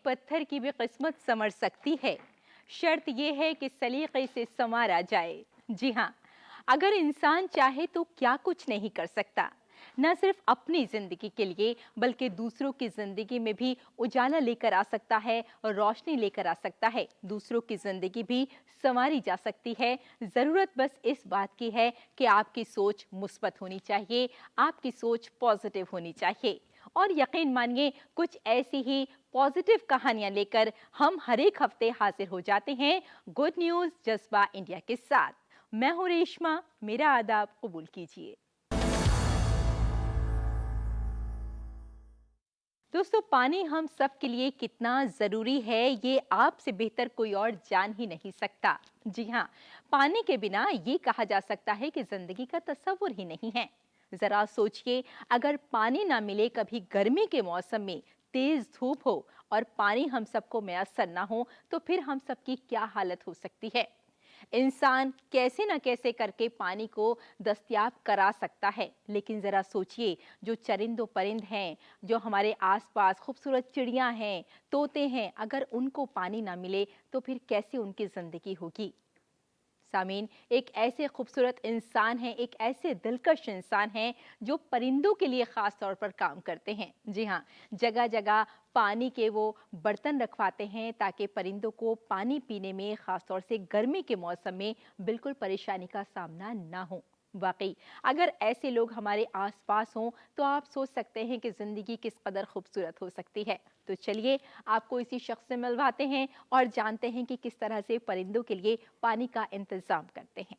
पत्थर की भी किस्मत संवर सकती है। शर्त यह है कि सलीके से संवारा जाए। जी हाँ, अगर इंसान चाहे तो क्या कुछ नहीं कर सकता। न सिर्फ अपनी जिंदगी के लिए बल्कि दूसरों की जिंदगी में भी उजाला लेकर आ सकता है और रोशनी लेकर आ सकता है। दूसरों की जिंदगी भी संवारी जा सकती है। जरूरत बस इस बात की है कि आपकी सोच मुस्बत होनी चाहिए, आपकी सोच पॉजिटिव होनी चाहिए। और यकीन मानिए, कुछ ऐसी ही पॉजिटिव कहानियां लेकर हम हर एक हफ्ते हाजिर हो जाते हैं गुड न्यूज जज्बा इंडिया के साथ। मैं हूं रेशमा, मेरा आदाब कबूल कीजिए। दोस्तों, पानी हम सब के लिए कितना जरूरी है ये आपसे बेहतर कोई और जान ही नहीं सकता। जी हाँ, पानी के बिना ये कहा जा सकता है कि जिंदगी का तस्वुर ही नहीं है। जरा सोचिए, अगर पानी ना मिले कभी गर्मी के मौसम में, तेज धूप हो और पानी हम सबको मैसर ना हो, तो फिर हम सबकी क्या हालत हो सकती है। इंसान कैसे न कैसे करके पानी को दस्तयाब करा सकता है, लेकिन जरा सोचिए, जो चरिंदो परिंद हैं, जो हमारे आसपास खूबसूरत चिड़ियां हैं, तोते हैं, अगर उनको पानी ना मिले तो फिर कैसे उनकी जिंदगी होगी। सामीन, एक ऐसे खूबसूरत इंसान है, एक ऐसे दिलकश इंसान है जो परिंदों के लिए खास तौर पर काम करते हैं। जी हाँ, जगह जगह पानी के वो बर्तन रखवाते हैं ताकि परिंदों को पानी पीने में, खास तौर से गर्मी के मौसम में, बिल्कुल परेशानी का सामना ना हो। वाकई, अगर ऐसे लोग हमारे आसपास हों तो आप सोच सकते हैं कि जिंदगी किस कदर खूबसूरत हो सकती है। तो चलिए, आपको इसी शख्स से मिलवाते हैं और जानते हैं कि किस तरह से परिंदों के लिए पानी का इंतजाम करते हैं।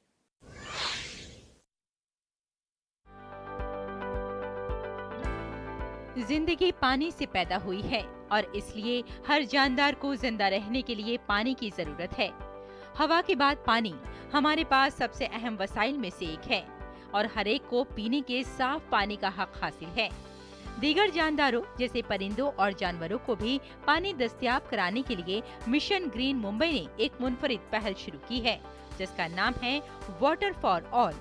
जिंदगी पानी से पैदा हुई है और इसलिए हर जानदार को जिंदा रहने के लिए पानी की जरूरत है। हवा के बाद पानी हमारे पास सबसे अहम वसाइल में से एक है और हर एक को पीने के साफ पानी का हक हासिल है। दीगर जानदारों जैसे परिंदों और जानवरों को भी पानी दस्तयाब कराने के लिए मिशन ग्रीन मुंबई ने एक मुनफरिद पहल शुरू की है, जिसका नाम है वाटर फॉर ऑल।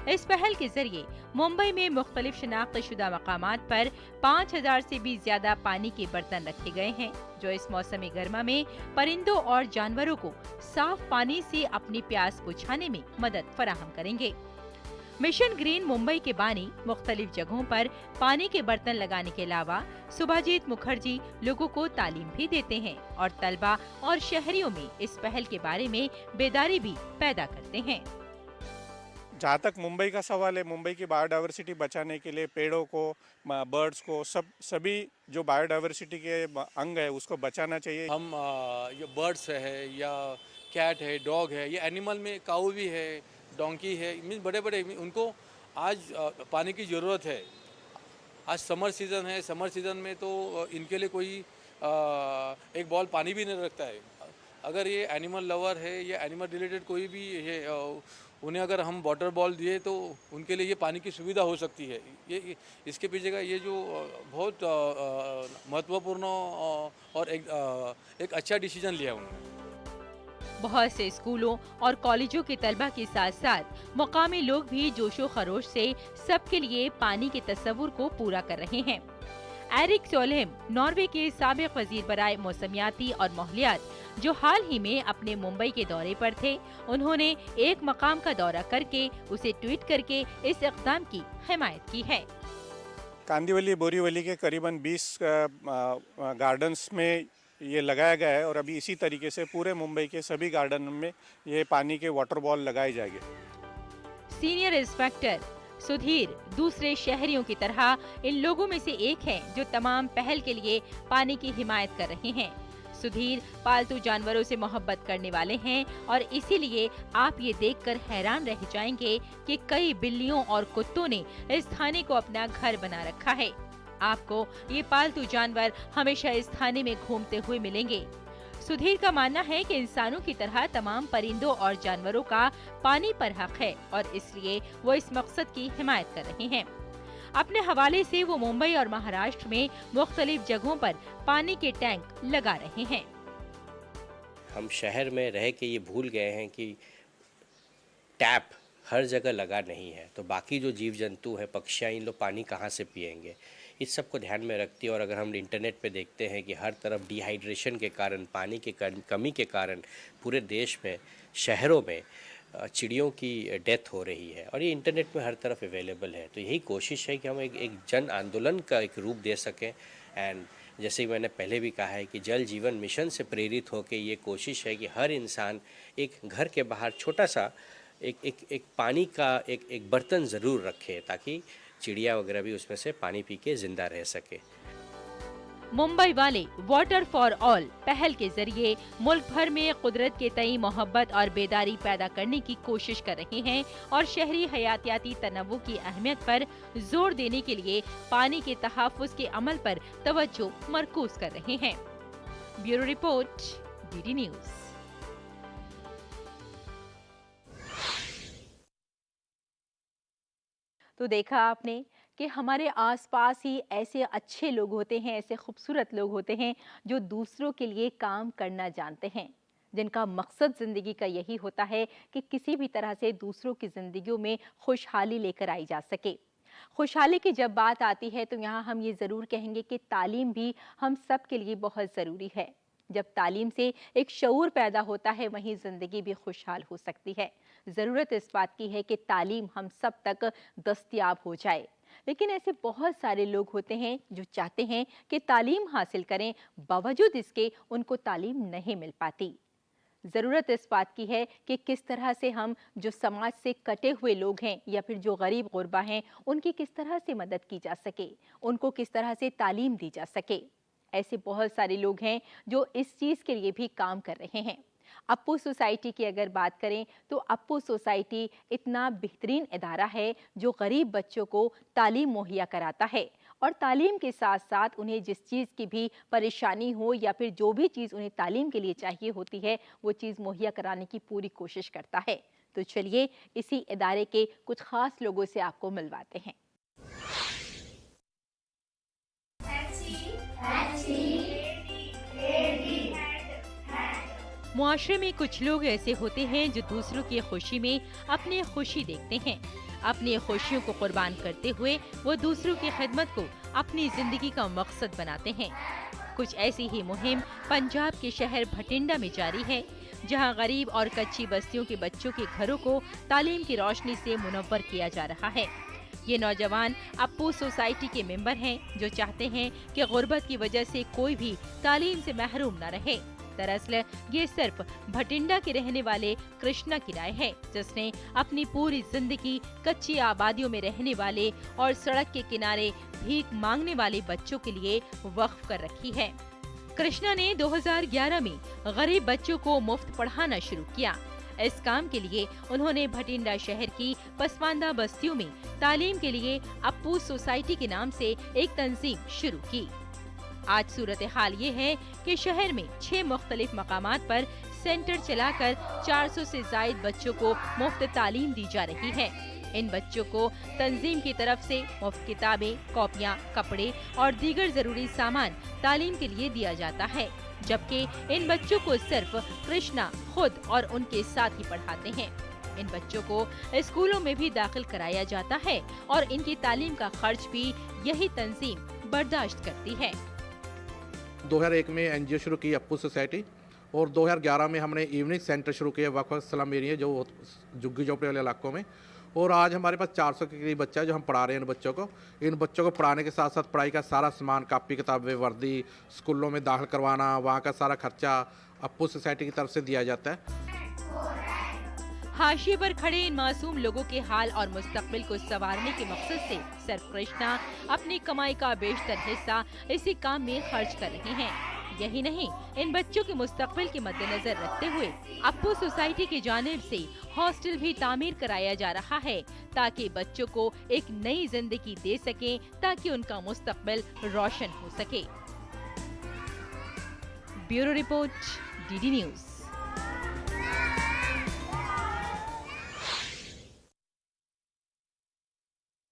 इस पहल के जरिए मुंबई में मुख्तलिफ शनाख्तशुदा मकामात पर 5000 से भी ज्यादा पानी के बर्तन रखे गए हैं, जो इस मौसमी गर्मा में परिंदों और जानवरों को साफ पानी से अपनी प्यास बुझाने में मदद फराहम करेंगे। मिशन ग्रीन मुंबई के बानी मुख्तलिफ जगहों पर पानी के बर्तन लगाने के अलावा सुभाजीत मुखर्जी लोगों को तालीम भी देते हैं और तलबा और शहरियों में इस पहल के बारे में बेदारी भी पैदा करते हैं। जहाँ तक मुंबई का सवाल है, मुंबई की बायोडाइवर्सिटी बचाने के लिए पेड़ों को, बर्ड्स को, सभी जो बायोडाइवर्सिटी के अंग है उसको बचाना चाहिए। हम ये बर्ड्स है या कैट है, डॉग है, ये एनिमल में काऊ भी है, डोंकी है, मीन बड़े बड़े उनको आज पानी की ज़रूरत है। आज समर सीज़न है, समर सीज़न में तो इनके लिए कोई एक बॉल पानी भी नहीं रखता है। अगर ये एनिमल लवर है या एनिमल रिलेटेड कोई भी है, उन्हें अगर हम वाटर बॉल दिए तो उनके लिए ये पानी की सुविधा हो सकती है। इसके पीछे का ये जो बहुत महत्वपूर्ण और एक अच्छा डिसीजन लिया उन्होंने। बहुत से स्कूलों और कॉलेजों के तलबा के साथ साथ मुकामी लोग भी जोशो खरोश से सबके लिए पानी के तस्वुर को पूरा कर रहे हैं। एरिक सोलहेम नॉर्वे के साबिक वजीर बराए मौसमियाती और माहौलियात, जो हाल ही में अपने मुंबई के दौरे पर थे, उन्होंने एक मकाम का दौरा करके उसे ट्वीट करके इस इक़दाम की हिमायत की है। कांदिवली बोरीवली के करीबन 20 गार्डन्स में ये लगाया गया है और अभी इसी तरीके से पूरे मुंबई के सभी गार्डन में ये पानी के वाटर बॉल लगाए जाएंगे। सीनियर इंस्पेक्टर सुधीर दूसरे शहरियों की तरह इन लोगों में से एक हैं जो तमाम पहल के लिए पानी की हिमायत कर रहे हैं। सुधीर पालतू जानवरों से मोहब्बत करने वाले हैं और इसीलिए आप ये देखकर हैरान रह जाएंगे कि कई बिल्लियों और कुत्तों ने इस थाने को अपना घर बना रखा है। आपको ये पालतू जानवर हमेशा इस थाने में घूमते हुए मिलेंगे। सुधीर का मानना है कि इंसानों की तरह तमाम परिंदों और जानवरों का पानी पर हक है और इसलिए वो इस मकसद की हिमायत कर रहे हैं। अपने हवाले से वो मुंबई और महाराष्ट्र में मुख्तलिफ जगहों पर पानी के टैंक लगा रहे हैं। हम शहर में रह के ये भूल गए हैं कि टैप हर जगह लगा नहीं है, तो बाकी जो जीव जंतु हैं, पक्षियाँ, इन लोग पानी कहाँ से पिएंगे। इस सब को ध्यान में रखती है। और अगर हम इंटरनेट पे देखते हैं कि हर तरफ डिहाइड्रेशन के कारण, पानी के कमी के कारण पूरे देश में, शहरों में चिड़ियों की डेथ हो रही है, और ये इंटरनेट में हर तरफ अवेलेबल है। तो यही कोशिश है कि हम एक जन आंदोलन का एक रूप दे सकें। एंड जैसे मैंने पहले भी कहा है कि जल जीवन मिशन से प्रेरित होकर ये कोशिश है कि हर इंसान एक घर के बाहर छोटा सा एक पानी का एक बर्तन ज़रूर रखे, ताकि चिड़िया वगैरह भी उसमें से पानी पी के ज़िंदा रह सके। मुंबई वाले वाटर फॉर ऑल पहल के जरिए मुल्क भर में कुदरत के तई मोहब्बत और बेदारी पैदा करने की कोशिश कर रहे हैं और शहरी हयातियाती तनव्वु की अहमियत पर जोर देने के लिए पानी के तहफ़्फ़ुज़ के अमल पर तवज्जो मरकूज कर रहे हैं। Bureau report, DD news. तो देखा आपने कि हमारे आसपास ही ऐसे अच्छे लोग होते हैं, ऐसे खूबसूरत लोग होते हैं जो दूसरों के लिए काम करना जानते हैं, जिनका मकसद ज़िंदगी का यही होता है कि किसी भी तरह से दूसरों की ज़िंदगियों में खुशहाली लेकर आई जा सके। खुशहाली की जब बात आती है तो यहाँ हम ये ज़रूर कहेंगे कि तालीम भी हम सब के लिए बहुत ज़रूरी है। जब तालीम से एक शऊर पैदा होता है, वहीं ज़िंदगी भी खुशहाल हो सकती है। ज़रूरत इस बात की है कि तालीम हम सब तक दस्तयाब हो जाए, लेकिन ऐसे बहुत सारे लोग होते हैं जो चाहते हैं कि तालीम हासिल करें, बावजूद इसके उनको तालीम नहीं मिल पाती। ज़रूरत इस बात की है कि किस तरह से हम जो समाज से कटे हुए लोग हैं या फिर जो गरीब गुरबा हैं, उनकी किस तरह से मदद की जा सके, उनको किस तरह से तालीम दी जा सके। ऐसे बहुत सारे लोग हैं जो इस चीज़ के लिए भी काम कर रहे हैं। अप्पू सोसाइटी की अगर बात करें तो अप्पू सोसाइटी इतना बेहतरीन इदारा है जो गरीब बच्चों को तालीम मुहैया कराता है, और तालीम के साथ साथ उन्हें जिस चीज़ की भी परेशानी हो या फिर जो भी चीज़ उन्हें तालीम के लिए चाहिए होती है, वो चीज़ मुहैया कराने की पूरी कोशिश करता है। तो चलिए इसी इदारे के कुछ ख़ास लोगों से आपको मिलवाते हैं। मुआशरे में कुछ लोग ऐसे होते हैं जो दूसरों की खुशी में अपनी खुशी देखते हैं। अपनी खुशियों को कुर्बान करते हुए वो दूसरों की खिदमत को अपनी जिंदगी का मकसद बनाते हैं। कुछ ऐसी ही मुहिम पंजाब के शहर भटिंडा में जारी है, जहां गरीब और कच्ची बस्तियों के बच्चों के घरों को तालीम की रोशनी से मुनव्वर किया जा रहा है। ये नौजवान अप्पू सोसाइटी के मेंबर हैं जो चाहते हैं कि गुर्बत की वजह से कोई भी तालीम से महरूम न रहे। दरअसल ये सिर्फ भटिंडा के रहने वाले कृष्णा की राय है, जिसने अपनी पूरी जिंदगी कच्ची आबादियों में रहने वाले और सड़क के किनारे भीख मांगने वाले बच्चों के लिए वक्फ कर रखी है। कृष्णा ने 2011 में गरीब बच्चों को मुफ्त पढ़ाना शुरू किया। इस काम के लिए उन्होंने भटिंडा शहर की पसमानदा बस्तियों में तालीम के लिए अप्पू सोसाइटी के नाम से एक तंजीम शुरू की। आज सूरत हाल ये है कि शहर में 6 मुख्तलिफ मकामात पर सेंटर चलाकर 400 से जायद बच्चों को मुफ्त तालीम दी जा रही है। इन बच्चों को तंजीम की तरफ से मुफ्त किताबें, कॉपियाँ, कपड़े और दीगर जरूरी सामान तालीम के लिए दिया जाता है, जबकि इन बच्चों को सिर्फ कृष्णा खुद और उनके साथ ही पढ़ाते हैं। इन बच्चों को स्कूलों में भी दाखिल कराया जाता है और इनकी तालीम का खर्च भी यही तंजीम बर्दाश्त करती है। 2001 में एनजीओ शुरू की अप्पू सोसाइटी, और 2011 में हमने इवनिंग सेंटर शुरू किया वक्फ स्लम एरिया जो झुग्गी झोंपड़ी वाले इलाकों में। और आज हमारे पास 400 के करीब बच्चा है जो हम पढ़ा रहे हैं इन बच्चों को पढ़ाने के साथ साथ पढ़ाई का सारा सामान, कापी किताबें, वर्दी, स्कूलों में दाखिल करवाना, वहाँ का सारा खर्चा अप्पू सोसाइटी की तरफ से दिया जाता है। हाशिए पर खड़े इन मासूम लोगों के हाल और मुस्तकबिल को संवारने के मकसद से सिर्फ कृष्णा अपनी कमाई का बेशतर हिस्सा इसी काम में खर्च कर रहे हैं। यही नहीं, इन बच्चों के मुस्तकबिल के मद्देनजर रखते हुए अप्पू सोसाइटी की जानिब से हॉस्टल भी तामीर कराया जा रहा है, ताकि बच्चों को एक नई जिंदगी दे सकें, ताकि उनका मुस्तकबिल रोशन हो सके। Bureau report, DD news.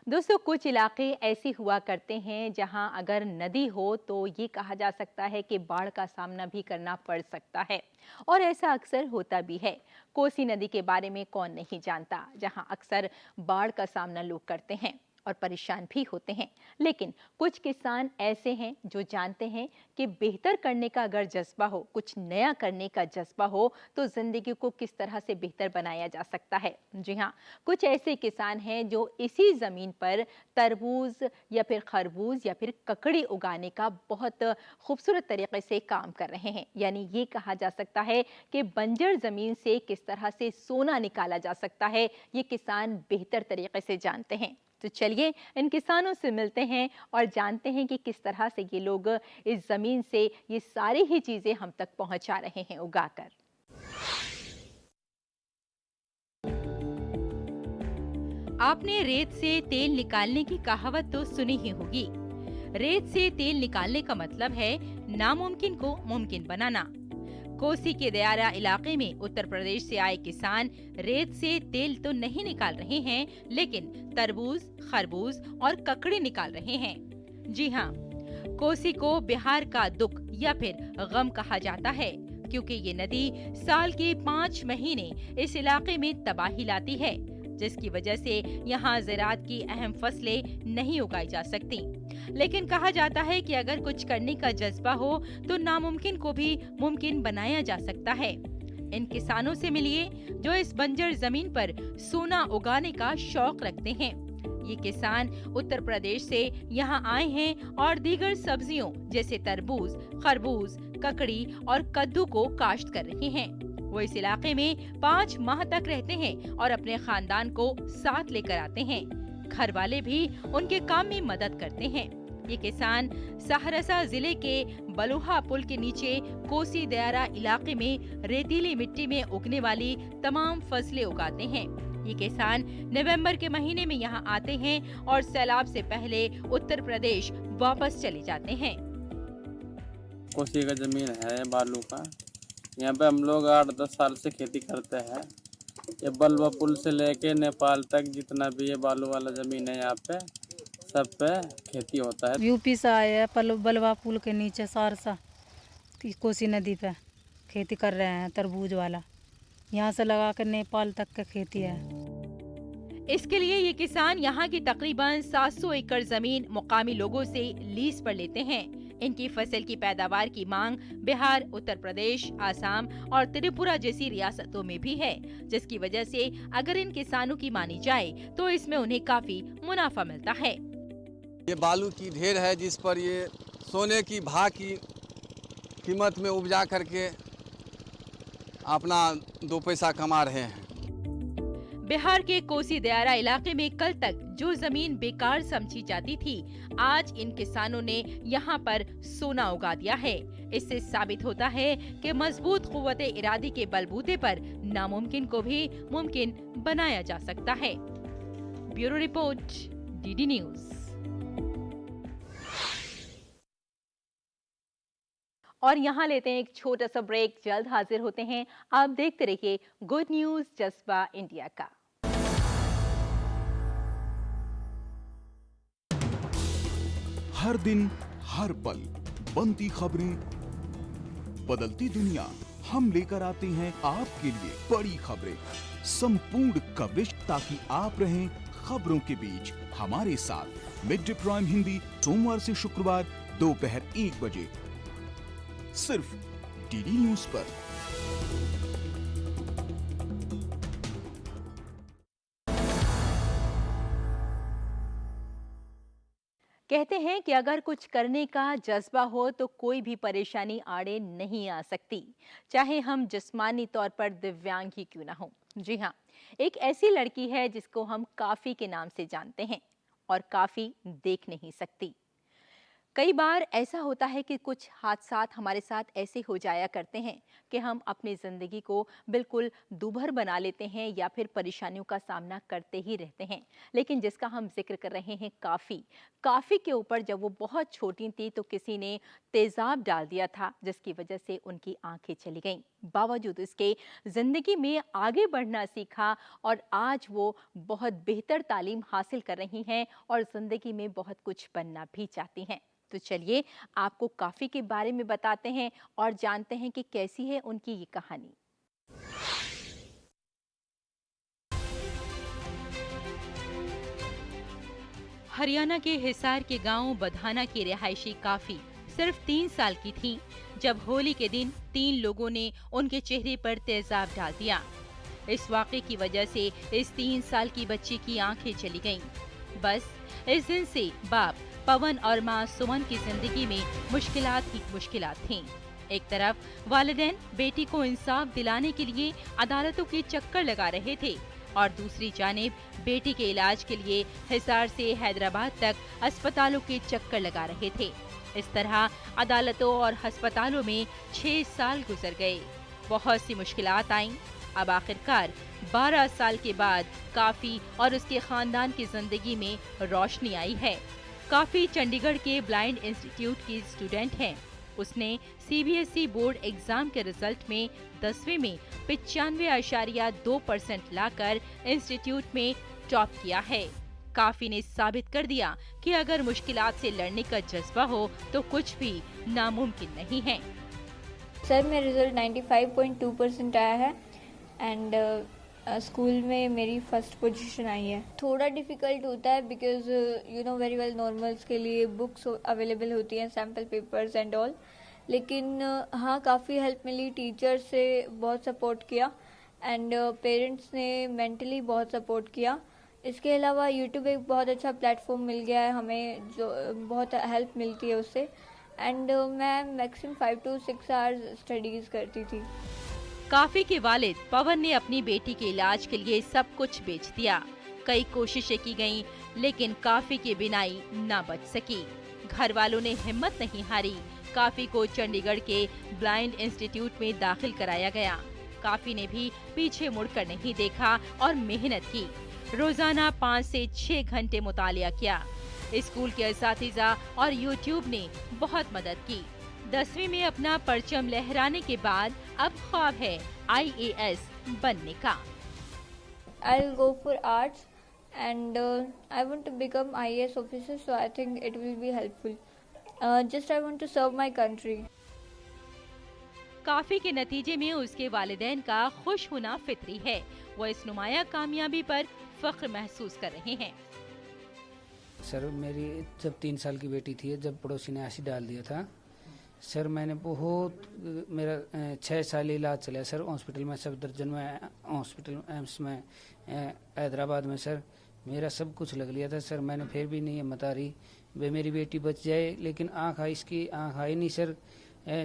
दोस्तों, कुछ इलाके ऐसे हुआ करते हैं जहां अगर नदी हो तो ये कहा जा सकता है कि बाढ़ का सामना भी करना पड़ सकता है, और ऐसा अक्सर होता भी है। कोसी नदी के बारे में कौन नहीं जानता, जहां अक्सर बाढ़ का सामना लोग करते हैं। और परेशान भी होते हैं। लेकिन कुछ किसान ऐसे हैं जो जानते हैं कि बेहतर करने का अगर जज्बा हो, कुछ नया करने का जज्बा हो, तो जिंदगी को किस तरह से बेहतर बनाया जा सकता है। जी हाँ, कुछ ऐसे किसान हैं जो इसी जमीन पर तरबूज या फिर खरबूज या फिर ककड़ी उगाने का बहुत खूबसूरत तरीके से काम कर रहे हैं। यानी ये कहा जा सकता है कि बंजर जमीन से किस तरह से सोना निकाला जा सकता है, ये किसान बेहतर तरीके से जानते हैं। तो चलिए इन किसानों से मिलते हैं और जानते हैं कि किस तरह से ये लोग इस जमीन से ये सारी ही चीजें हम तक पहुंचा रहे हैं उगाकर। आपने रेत से तेल निकालने की कहावत तो सुनी ही होगी। रेत से तेल निकालने का मतलब है नामुमकिन को मुमकिन बनाना। कोसी के दयारा इलाके में उत्तर प्रदेश से आए किसान रेत से तेल तो नहीं निकाल रहे हैं, लेकिन तरबूज, खरबूज और ककड़ी निकाल रहे हैं। जी हाँ, कोसी को बिहार का दुख या फिर गम कहा जाता है, क्योंकि ये नदी साल के 5 महीने इस इलाके में तबाही लाती है, जिसकी वजह से यहाँ ज़राअत की अहम फसलें नहीं उगाई जा सकती। लेकिन कहा जाता है कि अगर कुछ करने का जज्बा हो तो नामुमकिन को भी मुमकिन बनाया जा सकता है। इन किसानों से मिलिए जो इस बंजर जमीन पर सोना उगाने का शौक रखते हैं। ये किसान उत्तर प्रदेश से यहाँ आए हैं और दीगर सब्जियों जैसे तरबूज, खरबूज, ककड़ी और कद्दू को काश्त कर रहे हैं। वो इस इलाके में 5 माह तक रहते हैं और अपने खानदान को साथ लेकर आते हैं। घर वाले भी उनके काम में मदद करते हैं। ये किसान सहरसा जिले के बलुहा पुल के नीचे कोसी दयारा इलाके में रेतीली मिट्टी में उगने वाली तमाम फसलें उगाते हैं। ये किसान नवंबर के महीने में यहाँ आते हैं और सैलाब से पहले उत्तर प्रदेश वापस चले जाते हैं। कोसी का जमीन है बालू का, यहाँ पे हम लोग 8-10 साल से खेती करते हैं। ये बलुआ पुल से लेके नेपाल तक जितना भी ये बालू वाला जमीन है यहाँ पे सब पे खेती होता है। यूपी से आए हैं, बलुआ पुल के नीचे सहरसा की कोसी नदी पे खेती कर रहे हैं तरबूज वाला। यहाँ से लगा कर नेपाल तक का खेती है। इसके लिए ये किसान यहाँ की तकरीबन 700 एकड़ जमीन मुकामी लोगों से लीज पर लेते हैं। इनकी फसल की पैदावार की मांग बिहार, उत्तर प्रदेश, आसाम और त्रिपुरा जैसी रियासतों में भी है, जिसकी वजह से अगर इन किसानों की मानी जाए तो इसमें उन्हें काफी मुनाफा मिलता है। ये बालू की ढेर है जिस पर ये सोने की भाव की कीमत में उपजा करके अपना 2 पैसा कमा रहे हैं। बिहार के कोसी दयारा इलाके में कल तक जो जमीन बेकार समझी जाती थी, आज इन किसानों ने यहाँ पर सोना उगा दिया है। इससे साबित होता है कि मजबूत कुव्वते इरादे के बलबूते पर नामुमकिन को भी मुमकिन बनाया जा सकता है। Bureau report, DD news. और यहाँ लेते हैं एक छोटा सा ब्रेक, जल्द हाजिर होते हैं। आप देखते रहिए गुड न्यूज जज्बा इंडिया का। हर दिन हर पल बनती खबरें, बदलती दुनिया, हम लेकर आते हैं आपके लिए बड़ी खबरें, संपूर्ण कवरेज, ताकि आप रहें खबरों के बीच हमारे साथ। मिड डे प्राइम हिंदी सोमवार से शुक्रवार दोपहर 1 बजे सिर्फ डीडी न्यूज पर। कहते हैं कि अगर कुछ करने का जज्बा हो तो कोई भी परेशानी आड़े नहीं आ सकती, चाहे हम जिस्मानी तौर पर दिव्यांग ही क्यों ना हो। जी हाँ, एक ऐसी लड़की है जिसको हम काफी के नाम से जानते हैं और काफी देख नहीं सकती। कई बार ऐसा होता है कि कुछ हादसात हमारे साथ ऐसे हो जाया करते हैं कि हम अपनी ज़िंदगी को बिल्कुल दूभर बना लेते हैं या फिर परेशानियों का सामना करते ही रहते हैं। लेकिन जिसका हम जिक्र कर रहे हैं काफ़ी के ऊपर, जब वो बहुत छोटी थी तो किसी ने तेज़ाब डाल दिया था, जिसकी वजह से उनकी आंखें चली गईं। बावजूद इसके ज़िंदगी में आगे बढ़ना सीखा और आज वो बहुत बेहतर तालीम हासिल कर रही हैं और ज़िंदगी में बहुत कुछ बनना भी चाहती हैं। तो चलिए आपको काफ़ी के बारे में बताते हैं और जानते हैं कि कैसी है उनकी ये कहानी। हरियाणा के हिसार के गांव बधाना की रिहायशी काफी सिर्फ 3 साल की थी जब होली के दिन 3 लोगों ने उनके चेहरे पर तेजाब डाल दिया। इस वाक़े की वजह से इस 3 साल की बच्ची की आंखें चली गईं। बस इस दिन से बाप पवन और मां सुमन की जिंदगी में मुश्किलात ही मुश्किलात थीं। एक तरफ वालिदैन बेटी को इंसाफ दिलाने के लिए अदालतों के चक्कर लगा रहे थे और दूसरी जानिब बेटी के इलाज के लिए हिसार से हैदराबाद तक अस्पतालों के चक्कर लगा रहे थे। इस तरह अदालतों और अस्पतालों में 6 साल गुजर गए। बहुत सी मुश्किलात आईं। अब आखिरकार 12 साल के बाद काफी और उसके खानदान की जिंदगी में रोशनी आई है। काफी चंडीगढ़ के ब्लाइंड इंस्टीट्यूट की स्टूडेंट हैं। उसने CBSE बोर्ड एग्जाम के रिजल्ट में 10वीं में 95.2% लाकर इंस्टीट्यूट में टॉप किया है। काफी ने साबित कर दिया कि अगर मुश्किलात से लड़ने का जज्बा हो तो कुछ भी नामुमकिन नहीं है। सर मेरा रिजल्ट 95.2% आया है एंड स्कूल में मेरी फर्स्ट पोजीशन आई है। थोड़ा डिफ़िकल्ट होता है because you know very well normals के लिए बुक्स अवेलेबल होती हैं, सैम्पल पेपर्स एंड ऑल, लेकिन हाँ काफ़ी हेल्प मिली। टीचर से बहुत सपोर्ट किया एंड पेरेंट्स ने मेंटली बहुत सपोर्ट किया। इसके अलावा यूट्यूब एक बहुत अच्छा प्लेटफॉर्म मिल गया है हमें, जो बहुत हेल्प मिलती है उससे। एंड मैं मैक्सिमम 5 to 6 आवर्स स्टडीज़ करती थी। काफी के वालिद पवन ने अपनी बेटी के इलाज के लिए सब कुछ बेच दिया। कई कोशिशें की गईं, लेकिन काफी की बिनाई न बच सकी। घर वालों ने हिम्मत नहीं हारी। काफी को चंडीगढ़ के ब्लाइंड इंस्टीट्यूट में दाखिल कराया गया। काफी ने भी पीछे मुड़कर नहीं देखा और मेहनत की। रोजाना 5 से 6 घंटे मुतालिया किया। स्कूल के असातिज़ा और यूट्यूब ने बहुत मदद की। 10वीं में अपना परचम लहराने के बाद अब ख्वाब है IAS बनने का। I'll go for arts and I want to become IAS officer, so I think it will be helpful. Just I want to serve my country. काफी के नतीजे में उसके वालिदैन का खुश होना फितरी है। वो इस नुमाया कामयाबी पर फख्र महसूस कर रहे हैं। सर मेरी जब 3 साल की बेटी थी, जब पड़ोसी ने एसिड डाल दिया था सर, मैंने बहुत मेरा 6 साल इलाज चला सर हॉस्पिटल में, सफदरजंग में हॉस्पिटल एम्स में हैदराबाद में। सर मेरा सब कुछ लग लिया था सर, मैंने फिर भी नहीं हिम्मत आ रही वे मेरी बेटी बच जाए, लेकिन इसकी आँख आई नहीं सर।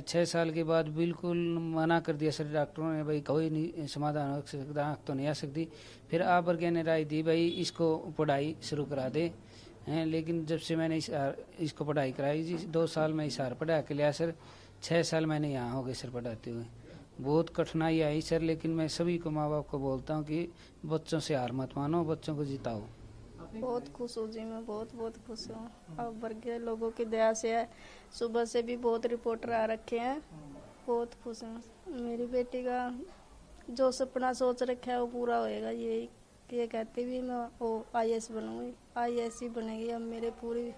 6 साल के बाद बिल्कुल मना कर दिया सर डॉक्टरों ने, भाई कोई नहीं समाधान हो सकता, आँख तो नहीं आ सकती। फिर आप ने राय दी भाई इसको पढ़ाई शुरू करा दे हैं, लेकिन जब से मैंने इसको पढ़ाई कराई जी 2 साल में हिसार पढ़ा के लिया सर। 6 साल मैंने यहाँ हो गए सर पढ़ाते हुए। बहुत कठिनाई आई सर, लेकिन मैं सभी को माँ बाप को बोलता हूँ कि बच्चों से हार मत मानो, बच्चों को जिताओ। बहुत खुश हूँ जी, मैं बहुत खुश हूँ। अब वर्गीय लोगों की दया से है, सुबह से भी बहुत रिपोर्टर आ रखे हैं, बहुत खुश हूँ। मेरी बेटी का जो सपना सोच रखा है वो पूरा होएगा। ये कहती भी मैं वो IAS बनूंगी, IAS ही बनेगी। अब मेरे पूरी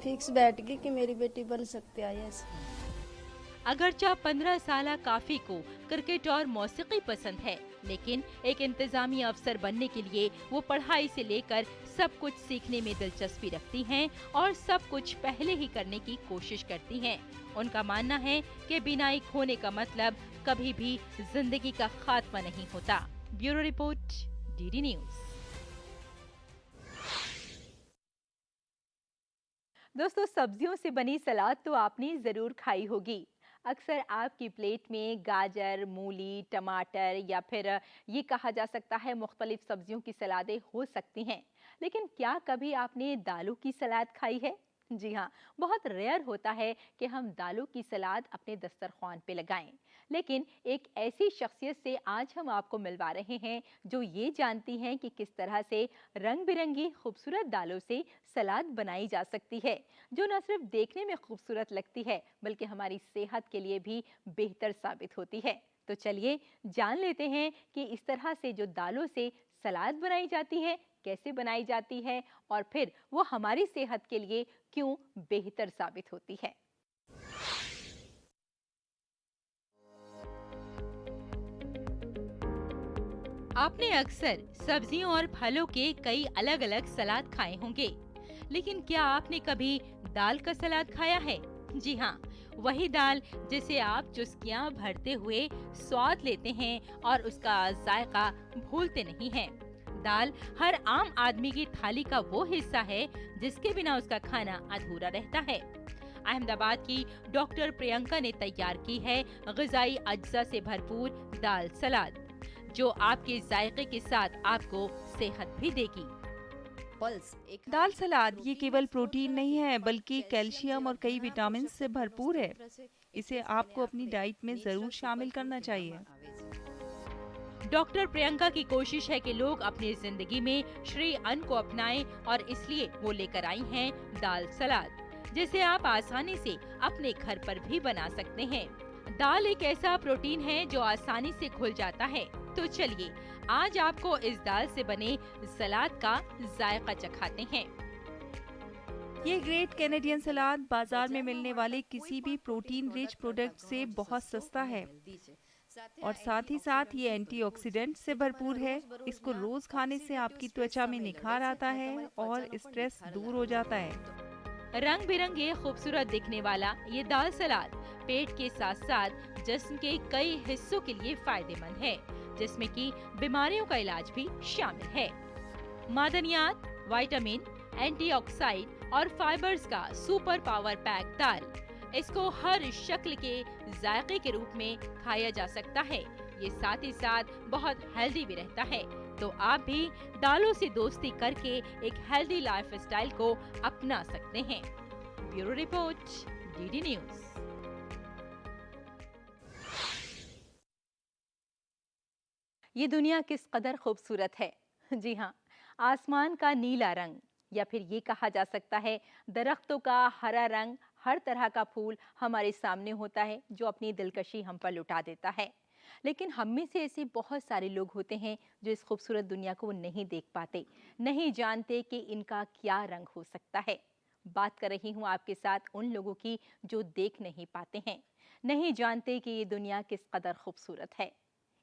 फिक्स बैठ गई कि मेरी बेटी बन सकती है IAS। अगरचा 15 साल काफी को क्रिकेट और मौसीकी पसंद है, लेकिन एक इंतजामी अफसर बनने के लिए वो पढ़ाई से लेकर सब कुछ सीखने में दिलचस्पी रखती हैं और सब कुछ पहले ही करने की कोशिश करती हैं। उनका मानना है कि बिना एक होने का मतलब कभी भी जिंदगी का खात्मा नहीं होता। Bureau report, DD news. दोस्तों, सब्जियों से बनी सलाद तो आपने जरूर खाई होगी। अक्सर आपकी प्लेट में गाजर, मूली, टमाटर या फिर ये कहा जा सकता है मुख्तलिफ सब्जियों की सलादें हो सकती हैं, लेकिन क्या कभी आपने दालों की सलाद खाई है? जी हाँ, बहुत रेयर होता है कि हम दालों की सलाद अपने दस्तरख्वान पे लगाएं, लेकिन एक ऐसी शख्सियत से आज हम आपको मिलवा रहे हैं जो ये जानती हैं कि किस तरह से रंग बिरंगी खूबसूरत दालों से सलाद बनाई जा सकती है, जो न सिर्फ देखने में खूबसूरत लगती है बल्कि हमारी सेहत के लिए भी बेहतर साबित होती है। तो चलिए जान लेते हैं कि इस तरह से जो दालों से सलाद बनाई जाती है कैसे बनाई जाती है और फिर वो हमारी सेहत के लिए क्यों बेहतर साबित होती है। आपने अक्सर सब्जियों और फलों के कई अलग अलग सलाद खाए होंगे, लेकिन क्या आपने कभी दाल का सलाद खाया है? जी हाँ, वही दाल जिसे आप चुस्कियां भरते हुए स्वाद लेते हैं और उसका जायका भूलते नहीं हैं। दाल हर आम आदमी की थाली का वो हिस्सा है जिसके बिना उसका खाना अधूरा रहता है। अहमदाबाद की डॉक्टर प्रियंका ने तैयार की है ग़िज़ाई अज्जा से भरपूर दाल सलाद, जो आपके जायके के साथ आपको सेहत भी देगी। दाल सलाद ये केवल प्रोटीन नहीं है बल्कि कैल्शियम और कई विटामिन से भरपूर है। इसे आपको अपनी डाइट में जरूर शामिल करना चाहिए। डॉक्टर प्रियंका की कोशिश है कि लोग अपनी जिंदगी में श्री अन्न को अपनाएं और इसलिए वो लेकर आई हैं दाल सलाद, जिसे आप आसानी से अपने घर पर भी बना सकते हैं। दाल एक ऐसा प्रोटीन है जो आसानी से घुल जाता है। तो चलिए आज आपको इस दाल से बने सलाद का जायका चखाते हैं। ये ग्रेट कैनेडियन सलाद बाजार में मिलने वाले किसी भी प्रोटीन रिच प्रोडक्ट से बहुत सस्ता है और साथ ही साथ ये एंटीऑक्सीडेंट से भरपूर है। इसको रोज खाने से आपकी त्वचा में निखार आता है और स्ट्रेस दूर हो जाता है। रंग बिरंगे खूबसूरत दिखने वाला ये दाल सलाद पेट के साथ साथ जिस्म के कई हिस्सों के लिए फायदेमंद है, जिसमें कि बीमारियों का इलाज भी शामिल है। मादनियात, विटामिन, एंटीऑक्साइड और फाइबर्स का सुपर पावर पैक दाल, इसको हर शक्ल के जायके के रूप में खाया जा सकता है। ये साथ ही साथ बहुत हेल्दी भी रहता है। तो आप भी दालों से दोस्ती करके एक हेल्दी लाइफस्टाइल को अपना सकते हैं। Bureau report, DD news. ये दुनिया किस कदर खूबसूरत है। जी हाँ, आसमान का नीला रंग, या फिर ये कहा जा सकता है दरख्तों का हरा रंग, हर तरह का फूल हमारे सामने होता है जो अपनी दिलकशी हम पर लुटा देता है। लेकिन हम में से ऐसे बहुत सारे लोग होते हैं जो इस खूबसूरत दुनिया को नहीं देख पाते, नहीं जानते कि इनका क्या रंग हो सकता है। बात कर रही हूँ आपके साथ उन लोगों की जो देख नहीं पाते हैं, नहीं जानते कि ये दुनिया किस कदर खूबसूरत है।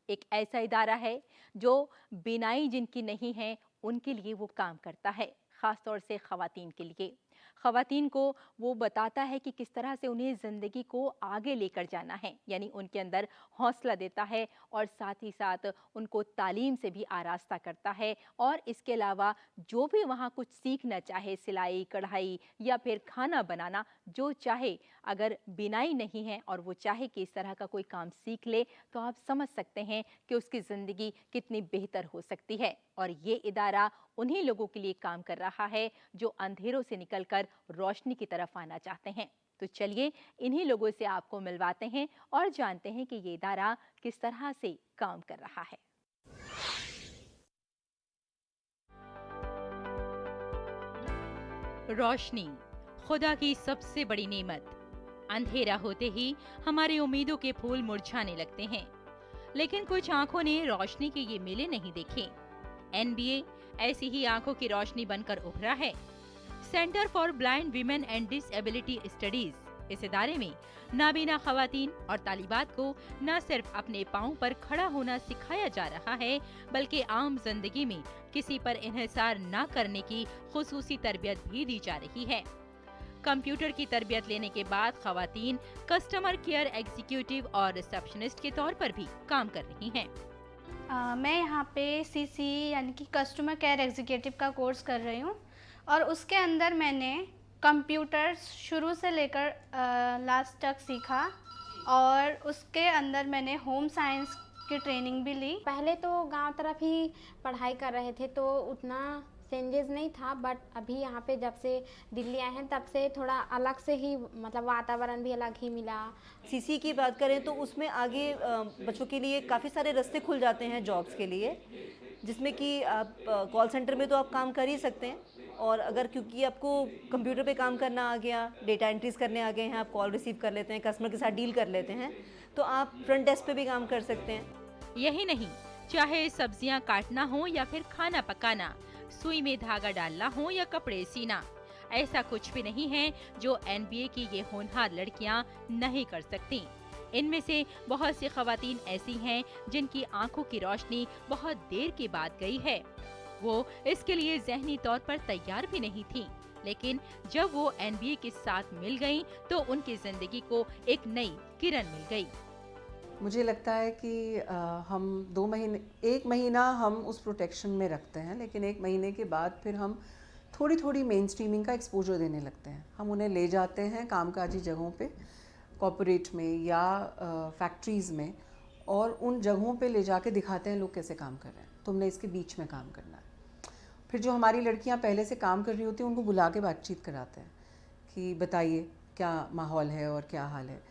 एक ऐसा इदारा है जो बिनाई जिनकी नहीं है उनके लिए वो काम करता है, खास तौर से ख़वातीन के लिए। ख़वातीन को वो बताता है कि किस तरह से उन्हें ज़िंदगी को आगे लेकर जाना है, यानी उनके अंदर हौसला देता है और साथ ही साथ उनको तालीम से भी आरास्ता करता है। और इसके अलावा जो भी वहाँ कुछ सीखना चाहे, सिलाई, कढ़ाई या फिर खाना बनाना, जो चाहे, अगर बिनाई नहीं है और वो चाहे कि इस तरह का कोई काम सीख ले, तो आप समझ सकते हैं कि उसकी ज़िंदगी कितनी बेहतर हो सकती है। और ये इदारा उन्हीं लोगों के लिए काम कर रहा है जो अंधेरों से निकलकर रोशनी की तरफ आना चाहते हैं। तो चलिए इन्हीं लोगों से आपको मिलवाते हैं और जानते हैं कि ये इदारा किस तरह से काम कर रहा है। रोशनी खुदा की सबसे बड़ी नेमत। अंधेरा होते ही हमारी उम्मीदों के फूल मुरझाने लगते हैं, लेकिन कुछ आंखों ने रोशनी के ये मेले नहीं देखे। NBA ऐसी ही आंखों की रोशनी बनकर उभरा है। Centre for blind women and disability studies, इस इदारे में नाबीना खवातीन और तालिबात को न सिर्फ अपने पांव पर खड़ा होना सिखाया जा रहा है, बल्कि आम जिंदगी में किसी पर इन्हिसार न करने की खुसूसी तरबियत भी दी जा रही है। कंप्यूटर की तरबियत लेने के बाद खवातीन कस्टमर केयर एग्जीक्यूटिव और रिसेप्शनिस्ट के तौर पर भी काम कर रही हैं। मैं यहाँ पे CC यानी कि कस्टमर केयर एग्जीक्यूटिव का कोर्स कर रही हूँ और उसके अंदर मैंने कंप्यूटर शुरू से लेकर लास्ट तक सीखा और उसके अंदर मैंने होम साइंस की ट्रेनिंग भी ली। पहले तो गांव तरफ ही पढ़ाई कर रहे थे तो उतना चेंजेस नहीं था, बट अभी यहाँ पे जब से दिल्ली आए हैं तब से थोड़ा अलग से ही, मतलब वातावरण भी अलग ही मिला। CC की बात करें तो उसमें आगे बच्चों के लिए काफ़ी सारे रास्ते खुल जाते हैं जॉब्स के लिए, जिसमें कि आप कॉल सेंटर में तो आप काम कर ही सकते हैं, और अगर क्योंकि आपको कंप्यूटर पे काम करना आ गया, डेटा एंट्रीज करने आ गए हैं, आप कॉल रिसीव कर लेते हैं, कस्टमर के साथ डील कर लेते हैं, तो आप फ्रंट डेस्क पे भी काम कर सकते हैं। यही नहीं, चाहे सब्जियां काटना हो या फिर खाना पकाना, सुई में धागा डालना हो या कपड़े सीना, ऐसा कुछ भी नहीं है जो NBA की ये होनहार लड़कियां नहीं कर सकती। इनमें से बहुत सी खवातीन ऐसी हैं जिनकी आंखों की रोशनी बहुत देर के बाद गई है। वो इसके लिए ज़हनी तौर पर तैयार भी नहीं थी, लेकिन जब वो एनबीए के साथ मिल गईं, तो उनकी जिंदगी को एक नई किरण मिल गई। मुझे लगता है कि हम 2 महीने, 1 महीना हम उस प्रोटेक्शन में रखते हैं, लेकिन 1 महीने के बाद फिर हम थोड़ी थोड़ी मेन स्ट्रीमिंग का एक्सपोजर देने लगते हैं। हम उन्हें ले जाते हैं कामकाजी जगहों पे, कॉर्पोरेट में या फैक्ट्रीज़ में, और उन जगहों पे ले जाके दिखाते हैं लोग कैसे काम कर रहे हैं। तुमने इसके बीच में काम करना है। फिर जो हमारी लड़कियां पहले से काम कर रही होती हैं उनको बुला के बातचीत कराते हैं कि बताइए क्या माहौल है और क्या हाल है।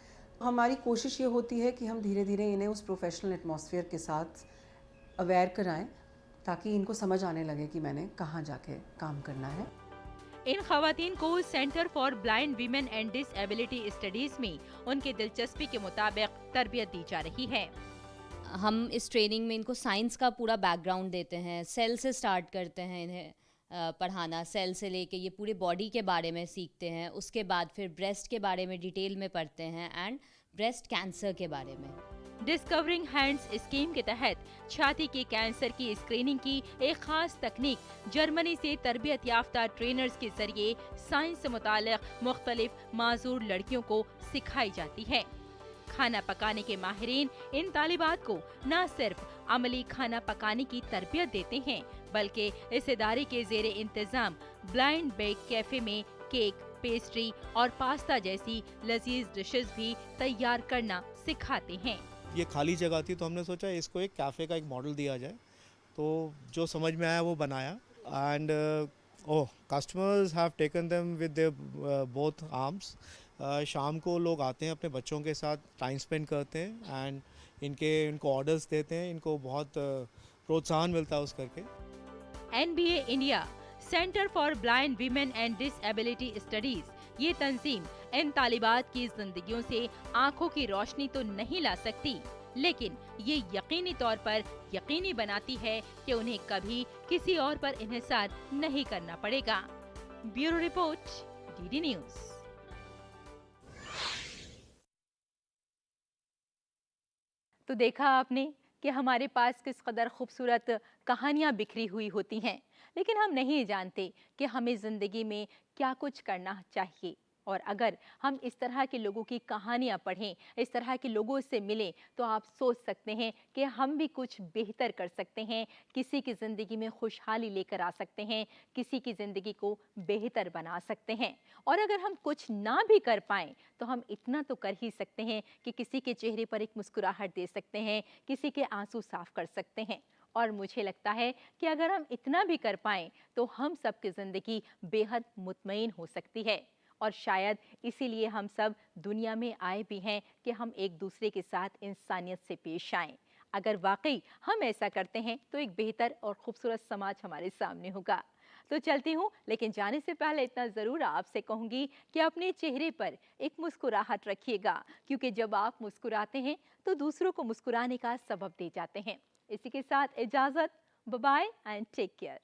हमारी कोशिश ये होती है कि हम धीरे धीरे इन्हें उस प्रोफेशनल एटमॉस्फेयर के साथ अवेयर कराएं, ताकि इनको समझ आने लगे कि मैंने कहाँ जाके काम करना है। इन खवातीन को centre for blind women and disability studies में उनकी दिलचस्पी के मुताबिक तरबियत दी जा रही है। हम इस ट्रेनिंग में इनको साइंस का पूरा बैकग्राउंड देते हैं, सेल से स्टार्ट करते हैं इन्हें पढ़ाना, सेल से लेके ये पूरे बॉडी के बारे में सीखते हैं। उसके बाद फिर ब्रेस्ट के बारे में डिटेल में पढ़ते हैं एंड ब्रेस्ट कैंसर के बारे में। डिस्कवरिंग हैंड्स स्कीम के तहत छाती के कैंसर की स्क्रीनिंग की एक खास तकनीक जर्मनी से तरबियत याफ्ता ट्रेनर्स के जरिए साइंस से मुताल्लिक मुख्तलिफ माजूर लड़कियों को सिखाई जाती है। खाना पकाने के माहिरीन इन तालिबात को न सिर्फ अमली खाना पकाने की तरबियत देते हैं, बल्कि इस इदारे के ज़ेरे इंतजाम ब्लाइंड बेक कैफे में केक, पेस्ट्री और पास्ता जैसी लजीज डिशेस भी तैयार करना सिखाते हैं। ये खाली जगह थी तो हमने सोचा इसको एक कैफ़े का एक मॉडल दिया जाए, तो जो समझ में आया वो बनाया। And customers have taken them with their both arms. शाम को लोग आते हैं अपने बच्चों के साथ टाइम स्पेंड करते हैं एंड इनको ऑर्डर्स देते हैं। इनको बहुत प्रोत्साहन मिलता है उस करके। NBA India, centre for blind women and disability studies, ये तंजीम इन तालिबात की जिंदगियों से आंखों की रोशनी तो नहीं ला सकती, लेकिन ये यकीनी तौर पर यकीनी बनाती है कि उन्हें कभी किसी और पर इन्हिसार नहीं करना पड़ेगा। Bureau report, DD news. तो देखा आपने कि हमारे पास किस कदर खूबसूरत कहानियाँ बिखरी हुई होती हैं, लेकिन हम नहीं जानते कि हमें ज़िंदगी में क्या कुछ करना चाहिए। और अगर हम इस तरह के लोगों की कहानियाँ पढ़ें, इस तरह के लोगों से मिलें, तो आप सोच सकते हैं कि हम भी कुछ बेहतर कर सकते हैं, किसी की ज़िंदगी में खुशहाली लेकर आ सकते हैं, किसी की ज़िंदगी को बेहतर बना सकते हैं। और अगर हम कुछ ना भी कर पाएँ तो हम इतना तो कर ही सकते हैं कि किसी के चेहरे पर एक मुस्कुराहट दे सकते हैं, किसी के आंसू साफ कर सकते हैं। और मुझे लगता है कि अगर हम इतना भी कर पाएँ तो हम सब की ज़िंदगी बेहद मुतमईन हो सकती है। और शायद इसीलिए हम सब दुनिया में आए भी हैं कि हम एक दूसरे के साथ इंसानियत से पेश आएं। अगर वाकई हम ऐसा करते हैं तो एक बेहतर और खूबसूरत समाज हमारे सामने होगा। तो चलती हूँ, लेकिन जाने से पहले इतना ज़रूर आपसे कहूँगी कि अपने चेहरे पर एक मुस्कुराहट रखिएगा, क्योंकि जब आप मुस्कुराते हैं तो दूसरों को मुस्कुराने का सबब दे जाते हैं। इसी के साथ इजाज़त, bye bye and take care.